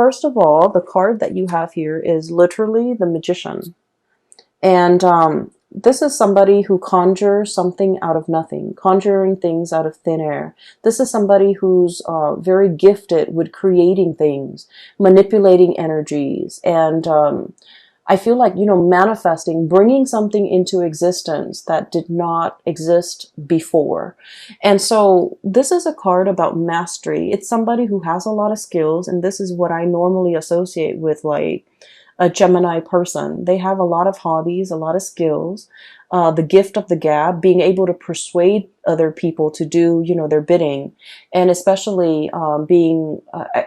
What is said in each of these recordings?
first of all, the card that you have here is literally the Magician. And this is somebody who conjures something out of nothing, conjuring things out of thin air. This is somebody who's very gifted with creating things, manipulating energies, and I feel like, manifesting, bringing something into existence that did not exist before. And so this is a card about mastery. It's somebody who has a lot of skills, and this is what I normally associate with like a Gemini person. They have a lot of hobbies, a lot of skills, the gift of the gab, being able to persuade other people to do, their bidding, and especially being.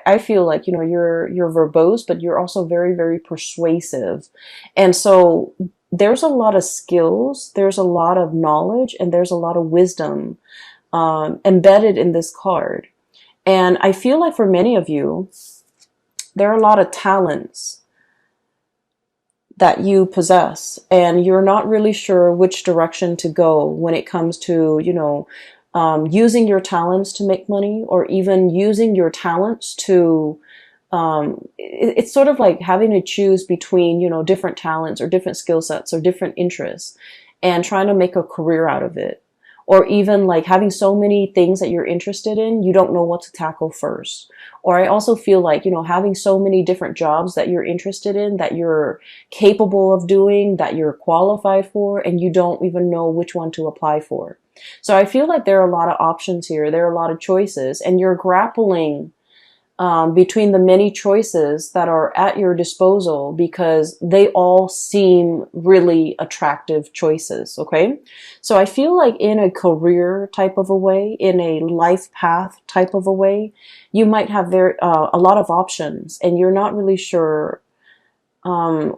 I feel like you're verbose, but you're also very, very persuasive, and so there's a lot of skills, there's a lot of knowledge, and there's a lot of wisdom embedded in this card. And I feel like for many of you, there are a lot of talents that you possess, and you're not really sure which direction to go when it comes to, using your talents to make money, or even using your talents to, it's sort of like having to choose between, different talents or different skill sets or different interests and trying to make a career out of it. Or even like having so many things that you're interested in, you don't know what to tackle first. Or I also feel like, having so many different jobs that you're interested in, that you're capable of doing, that you're qualified for, and you don't even know which one to apply for. So I feel like there are a lot of options here. There are a lot of choices, and you're grappling between the many choices that are at your disposal, because they all seem really attractive choices. Okay. So I feel like in a career type of a way, in a life path type of a way, you might have a lot of options, and you're not really sure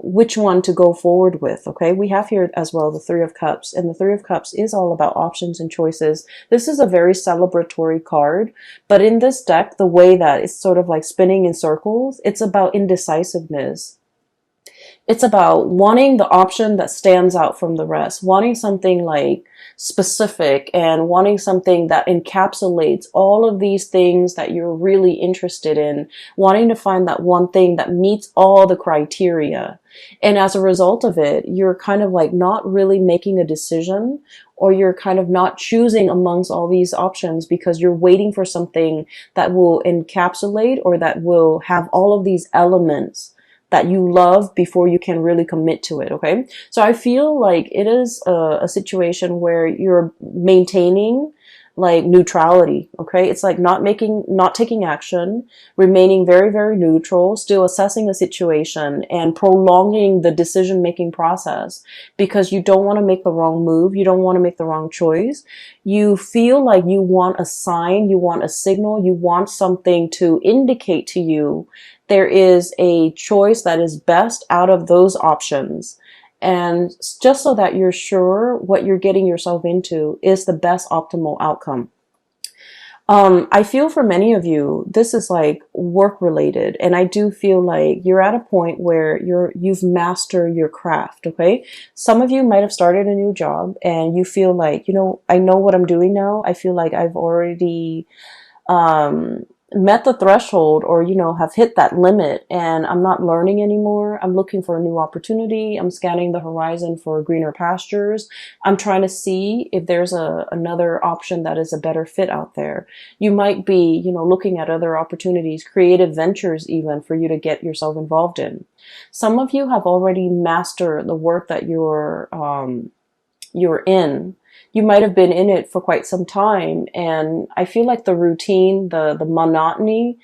which one to go forward with. Okay, we have here as well the Three of Cups, and the Three of Cups is all about options and choices. This is a very celebratory card, but in this deck, the way that it's sort of like spinning in circles, it's about indecisiveness. It's about wanting the option that stands out from the rest, wanting something like specific, and wanting something that encapsulates all of these things that you're really interested in, wanting to find that one thing that meets all the criteria. And as a result of it, you're kind of like not really making a decision, or you're kind of not choosing amongst all these options because you're waiting for something that will encapsulate, or that will have all of these elements that you love before you can really commit to it. Okay. So I feel like it is a situation where you're maintaining like neutrality. Okay. It's like not taking action, remaining very, very neutral, still assessing the situation, and prolonging the decision-making process because you don't want to make the wrong move. You don't want to make the wrong choice. You feel like you want a sign, you want a signal, you want something to indicate to you there is a choice that is best out of those options. And just so that you're sure what you're getting yourself into is the best optimal outcome. I feel for many of you, this is like work related. And I do feel like you're at a point where you've mastered your craft. Okay. Some of you might have started a new job and you feel like, I know what I'm doing now. I feel like I've already, met the threshold, or have hit that limit, and I'm not learning anymore. I'm looking for a new opportunity. I'm scanning the horizon for greener pastures. I'm trying to see if there's another option that is a better fit out there. You might be looking at other opportunities, creative ventures even, for you to get yourself involved in. Some of you have already mastered the work that you're in. You might have been in it for quite some time, and I feel like the routine, the monotony,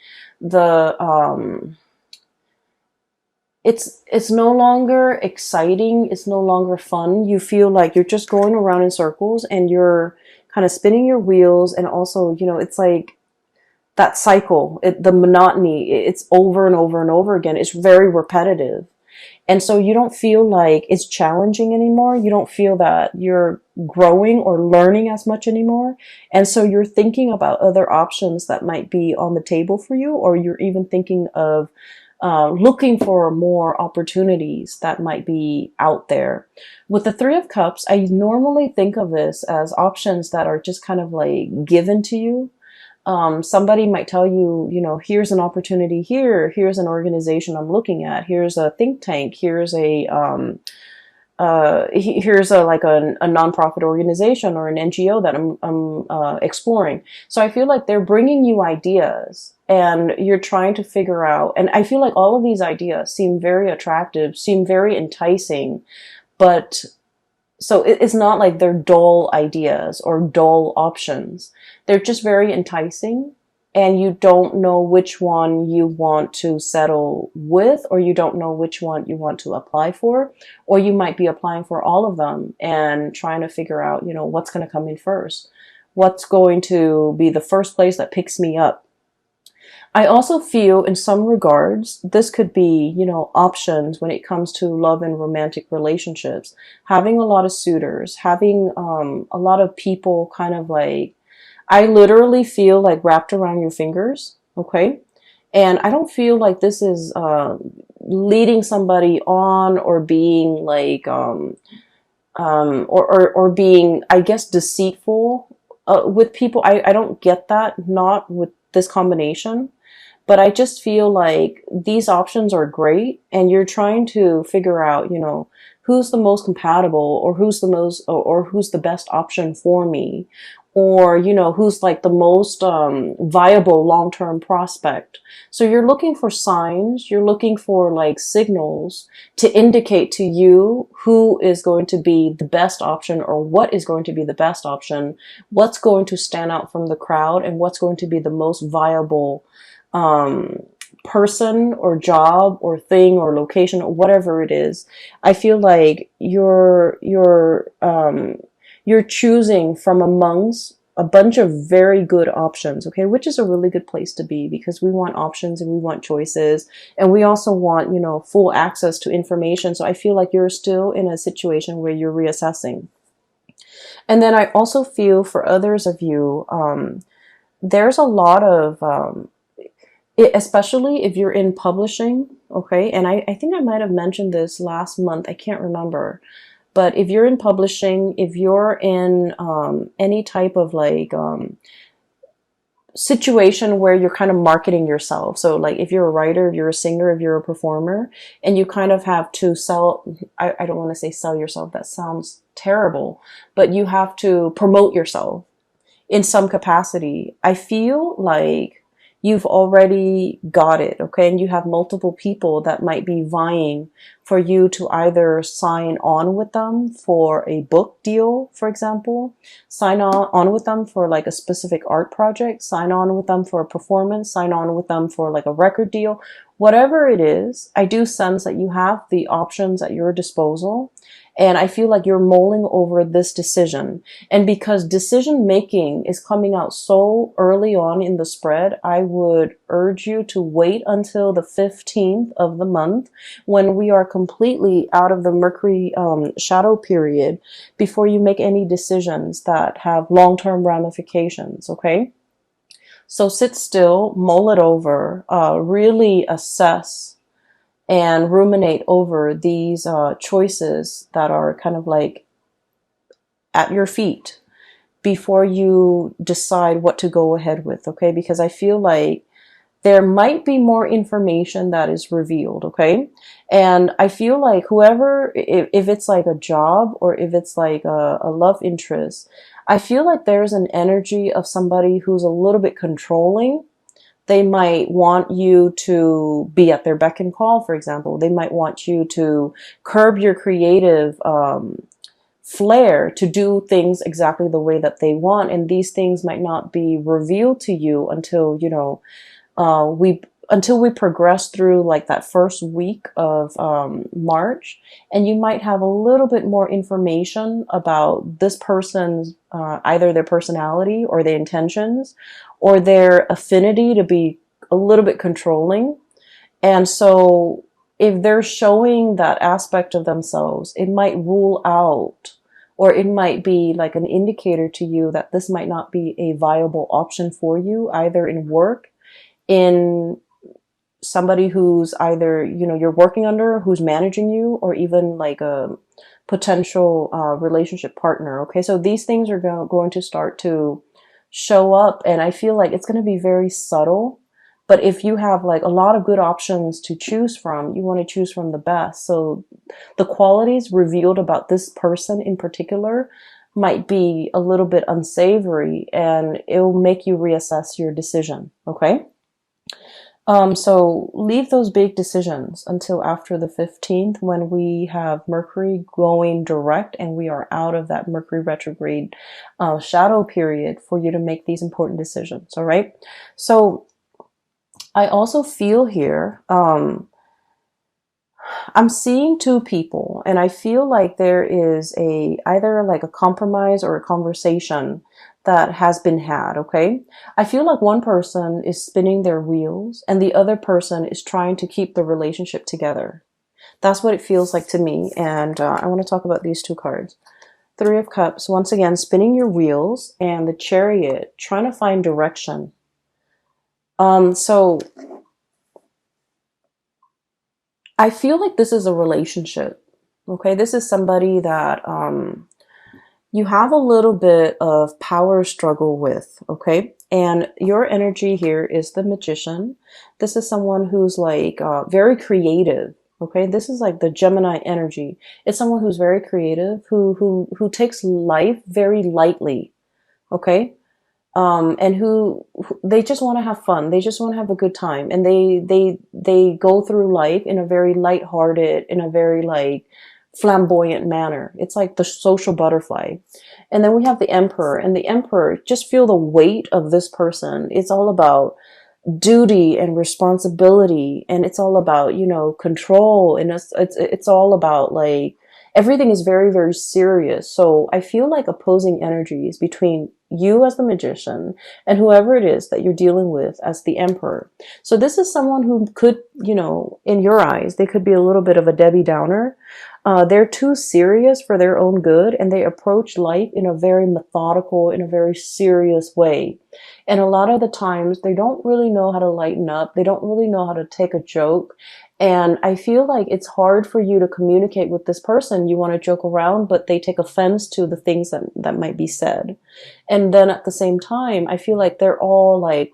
it's no longer exciting, it's no longer fun. You feel like you're just going around in circles, and you're kind of spinning your wheels, and also, it's like that cycle, the monotony, it's over and over and over again. It's very repetitive. And so you don't feel like it's challenging anymore. You don't feel that you're growing or learning as much anymore. And so you're thinking about other options that might be on the table for you, or you're even thinking of looking for more opportunities that might be out there. With the Three of Cups, I normally think of this as options that are just kind of like given to you. Somebody might tell you, here's an opportunity here, here's an organization I'm looking at, here's a think tank, here's here's a nonprofit organization or an NGO that I'm exploring. So I feel like they're bringing you ideas and you're trying to figure out, and I feel like all of these ideas seem very attractive, seem very enticing, but so it's not like they're dull ideas or dull options. They're just very enticing, and you don't know which one you want to settle with, or you don't know which one you want to apply for, or you might be applying for all of them and trying to figure out, what's going to come in first. What's going to be the first place that picks me up? I also feel in some regards, this could be, options when it comes to love and romantic relationships. Having a lot of suitors, having a lot of people kind of like, I literally feel like wrapped around your fingers, okay? And I don't feel like this is leading somebody on or being like, or being, I guess, deceitful with people. I don't get that, not with this combination. But I just feel like these options are great, and you're trying to figure out, who's the most compatible, or who's the most, or who's the best option for me, or, who's like the most viable long-term prospect. So you're looking for signs, you're looking for like signals to indicate to you who is going to be the best option, or what is going to be the best option, what's going to stand out from the crowd, and what's going to be the most viable person or job or thing or location or whatever it is. I feel like you're choosing from amongst a bunch of very good options, okay, which is a really good place to be, because we want options and we want choices, and we also want, full access to information. So I feel like you're still in a situation where you're reassessing. And then I also feel for others of you, there's a lot of especially if you're in publishing, okay? And I think I might have mentioned this last month, I can't remember. But if you're in publishing, if you're in any type of like situation where you're kind of marketing yourself. So like if you're a writer, if you're a singer, if you're a performer, and you kind of have to sell, I don't want to say sell yourself, that sounds terrible, but you have to promote yourself in some capacity. I feel like you've already got it, okay? And you have multiple people that might be vying for you to either sign on with them for a book deal, for example, sign on with them for like a specific art project, sign on with them for a performance, sign on with them for like a record deal, whatever it is. I do sense that you have the options at your disposal. And I feel like you're mulling over this decision. And because decision making is coming out so early on in the spread, I would urge you to wait until the 15th of the month, when we are completely out of the Mercury shadow period, before you make any decisions that have long-term ramifications, okay? So sit still, mull it over, really assess and ruminate over these choices that are kind of like at your feet before you decide what to go ahead with, okay? Because I feel like there might be more information that is revealed, okay? And I feel like whoever, if it's like a job or if it's like a love interest, I feel like there's an energy of somebody who's a little bit controlling. They might want you to be at their beck and call, for example. They might want you to curb your creative flair to do things exactly the way that they want. And these things might not be revealed to you until, until we progress through like that first week of March. And you might have a little bit more information about this person's, either their personality or their intentions, or their affinity to be a little bit controlling. And so if they're showing that aspect of themselves, it might rule out, or it might be like an indicator to you that this might not be a viable option for you, either in work, in somebody who's either, you're working under, who's managing you, or even like a potential relationship partner. Okay, so these things are going to start to show up, and I feel like it's going to be very subtle. But if you have like a lot of good options to choose from, you want to choose from the best. So the qualities revealed about this person in particular might be a little bit unsavory, and it will make you reassess your decision. Okay. So leave those big decisions until after the 15th, when we have Mercury going direct and we are out of that Mercury retrograde shadow period for you to make these important decisions. All right. So I also feel here, I'm seeing two people, and I feel like there is either like a compromise or a conversation that has been had. Okay. I feel like one person is spinning their wheels and the other person is trying to keep the relationship together. That's what it feels like to me. And I want to talk about these two cards. Three of Cups, once again, spinning your wheels, and the Chariot, trying to find direction. So I feel like this is a relationship. Okay. This is somebody that, you have a little bit of power struggle with, okay? And your energy here is the Magician. This is someone who's like very creative, okay? This is like the Gemini energy. It's someone who's very creative, who takes life very lightly, okay? And who they just want to have fun. They just want to have a good time, and they go through life in a very lighthearted, in a very like flamboyant manner. It's like the social butterfly. And then we have the Emperor, and the Emperor, just feel the weight of this person. It's all about duty and responsibility, and it's all about, you know, control, and it's all about like everything is very, very serious. So I feel like opposing energies between you as the Magician and whoever it is that you're dealing with as the Emperor. So this is someone who could, you know, in your eyes, they could be a little bit of a Debbie Downer. They're too serious for their own good, and they approach life in a very methodical, in a very serious way. And a lot of the times they don't really know how to lighten up. They don't really know how to take a joke. And I feel like it's hard for you to communicate with this person. You want to joke around, but they take offense to the things that might be said. And then at the same time, I feel like they're all like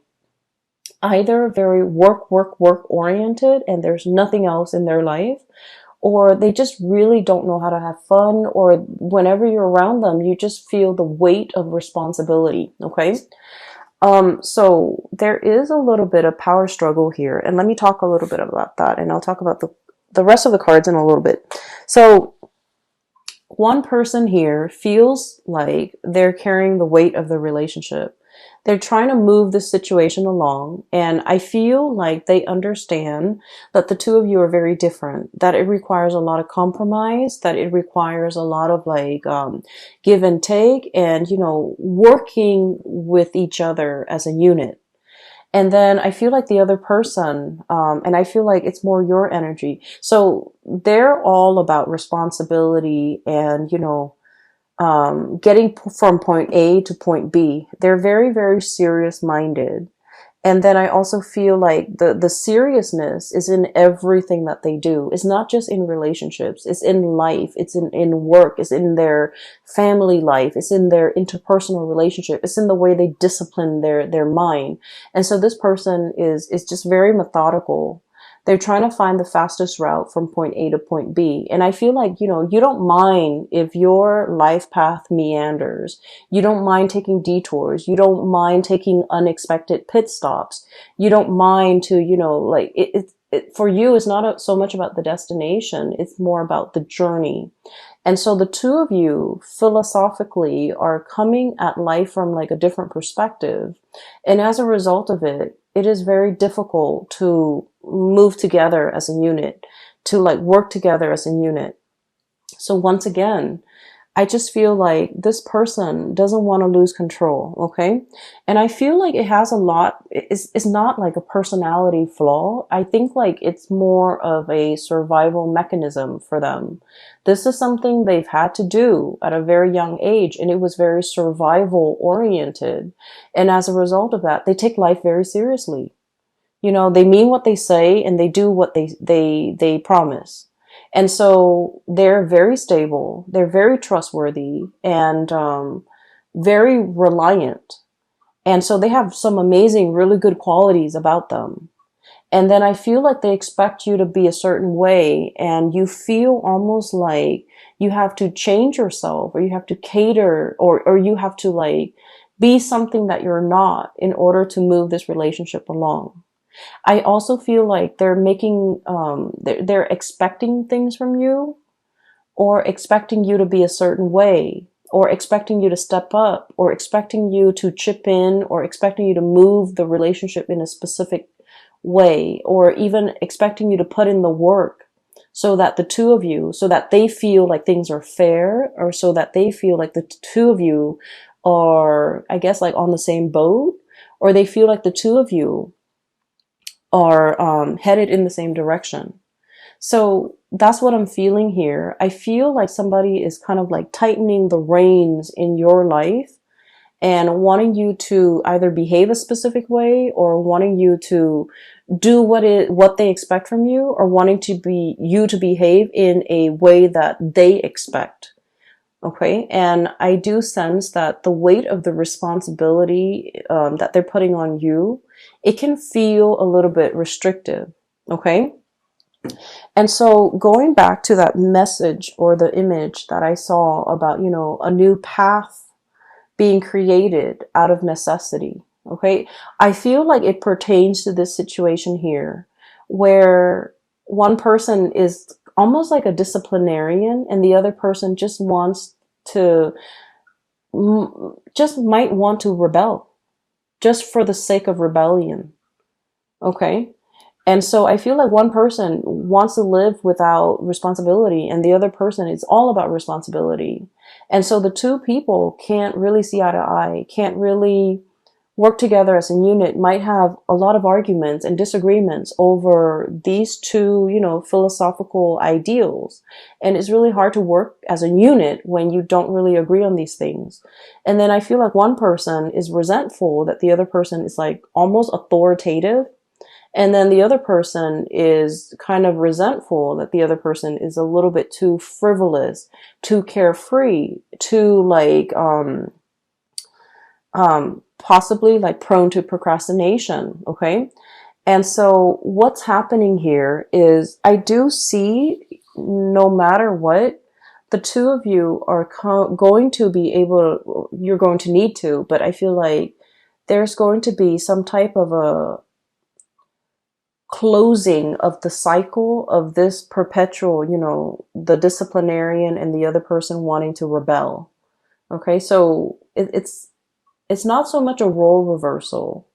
either very work oriented, and there's nothing else in their life, or they just really don't know how to have fun, or whenever you're around them, you just feel the weight of responsibility. Okay. So there is a little bit of power struggle here, and let me talk a little bit about that, and I'll talk about the rest of the cards in a little bit. So one person here feels like they're carrying the weight of the relationship. They're trying to move the situation along, and I feel like they understand that the two of you are very different, that it requires a lot of compromise, that it requires a lot of like give and take, and, you know, working with each other as a unit. And then I feel like the other person, and I feel like it's more your energy. So they're all about responsibility and, you know, getting from point A to point B. They're very, very serious minded. And then I also feel like the seriousness is in everything that they do. It's not just in relationships. It's in life. It's in work. It's in their family life. It's in their interpersonal relationship. It's in the way they discipline their mind. And so this person is just very methodical. They're trying to find the fastest route from point A to point B. And I feel like, you know, you don't mind if your life path meanders. You don't mind taking detours. You don't mind taking unexpected pit stops. You don't mind to, you know, like for you, it's not so much about the destination. It's more about the journey. And so the two of you philosophically are coming at life from like a different perspective. And as a result of it, it is very difficult to move together as a unit, to like work together as a unit. So once again, I just feel like this person doesn't want to lose control. Okay. And I feel like it has a lot, it's not like a personality flaw. I think like it's more of a survival mechanism for them. This is something they've had to do at a very young age, and it was very survival oriented. And as a result of that, they take life very seriously. You know, they mean what they say, and they do what they promise. And so they're very stable, they're very trustworthy, and very reliant. And so they have some amazing, really good qualities about them. And then I feel like they expect you to be a certain way, and you feel almost like you have to change yourself, or you have to cater, or you have to like be something that you're not in order to move this relationship along. I also feel like they're making, they're expecting things from you, or expecting you to be a certain way, or expecting you to step up, or expecting you to chip in, or expecting you to move the relationship in a specific way, or even expecting you to put in the work so that the two of you, so that they feel like things are fair, or so that they feel like the two of you are, I guess, like on the same boat, or they feel like the two of you are headed in the same direction. So that's what I'm feeling here. I feel like somebody is kind of like tightening the reins in your life and wanting you to either behave a specific way, or wanting you to do what they expect from you, or wanting you to behave in a way that they expect. Okay. And I do sense that the weight of the responsibility that they're putting on you, it can feel a little bit restrictive. Okay. And so going back to that message or the image that I saw about, a new path being created out of necessity. Okay. I feel like it pertains to this situation here, where one person is almost like a disciplinarian, and the other person just wants to, just might want to rebel just for the sake of rebellion. Okay. And so I feel like one person wants to live without responsibility, and the other person is all about responsibility. And so the two people can't really see eye to eye, can't really work together as a unit, might have a lot of arguments and disagreements over these two, philosophical ideals. And it's really hard to work as a unit when you don't really agree on these things. And then I feel like one person is resentful that the other person is like almost authoritative. And then the other person is kind of resentful that the other person is a little bit too frivolous, too carefree, too like, possibly like prone to procrastination. Okay. And so what's happening here is I do see, no matter what, the two of you are going to be able, you're going to need to, but I feel like there's going to be some type of a closing of the cycle of this perpetual, the disciplinarian and the other person wanting to rebel. Okay, so it's not so much a role reversal,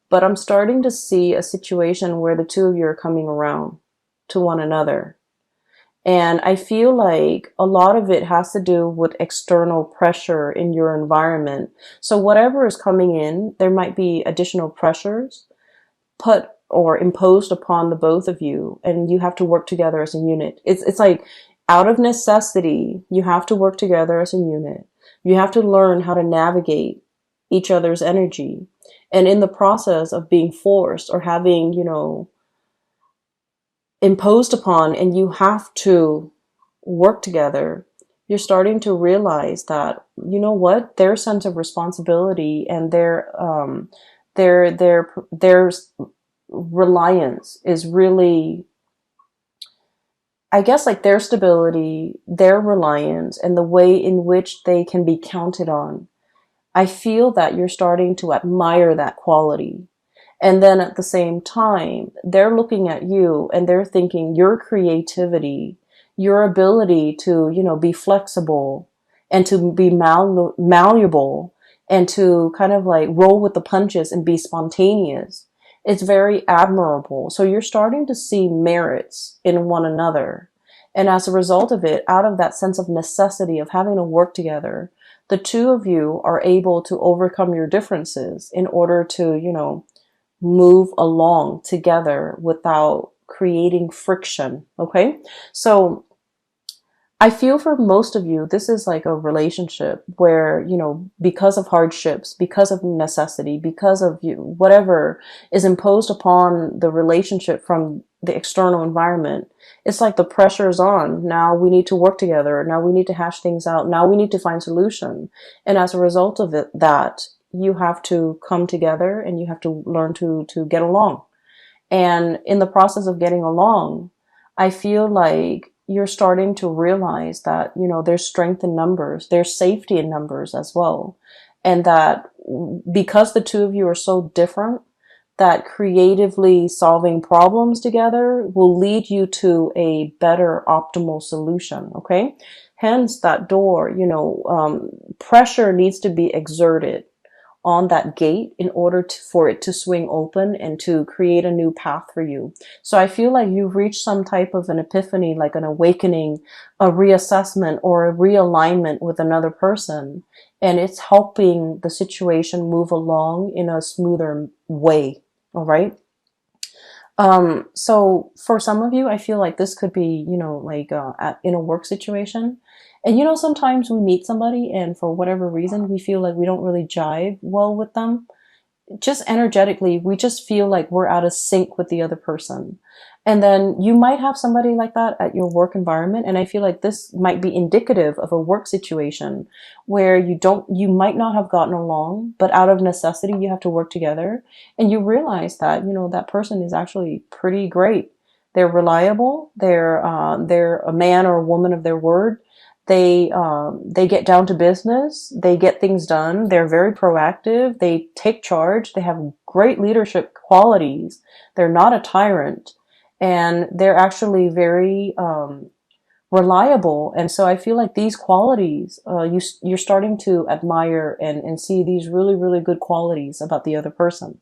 but I'm starting to see a situation where the two of you are coming around to one another. And I feel like a lot of it has to do with external pressure in your environment. So whatever is coming in, there might be additional pressures put or imposed upon the both of you, and you have to work together as a unit. It's like out of necessity, you have to work together as a unit. You have to learn how to navigate each other's energy. And in the process of being forced or having, imposed upon, and you have to work together, you're starting to realize that, their sense of responsibility and their reliance is really, I guess, like their stability, their reliance, and the way in which they can be counted on. I feel that you're starting to admire that quality. And then at the same time, they're looking at you and they're thinking your creativity, your ability to, be flexible and to be malleable and to kind of like roll with the punches and be spontaneous. It's very admirable. So you're starting to see merits in one another. And as a result of it, out of that sense of necessity of having to work together, the two of you are able to overcome your differences in order to, move along together without creating friction. Okay. So I feel for most of you, this is like a relationship where, because of hardships, because of necessity, because of whatever is imposed upon the relationship from the external environment, it's like the pressure is on. Now we need to work together. Now we need to hash things out. Now we need to find solution. And as a result of that, you have to come together and you have to learn to get along. And in the process of getting along, I feel like you're starting to realize that, there's strength in numbers, there's safety in numbers as well. And that because the two of you are so different, that creatively solving problems together will lead you to a better optimal solution. Okay. Hence that door, pressure needs to be exerted on that gate in order for it to swing open and to create a new path for you. So I feel like you've reached some type of an epiphany, like an awakening, a reassessment or a realignment with another person. And it's helping the situation move along in a smoother way. All right. So for some of you, I feel like this could be, like in a work situation. And sometimes we meet somebody and for whatever reason, we feel like we don't really jive well with them. Just energetically, we just feel like we're out of sync with the other person. And then you might have somebody like that at your work environment. And I feel like this might be indicative of a work situation where you might not have gotten along, but out of necessity, you have to work together. And you realize that, that person is actually pretty great. They're reliable. They're a man or a woman of their word. They get down to business. They get things done. They're very proactive. They take charge. They have great leadership qualities. They're not a tyrant, and they're actually very reliable. And so I feel like these qualities, you're starting to admire and see these really, really good qualities about the other person.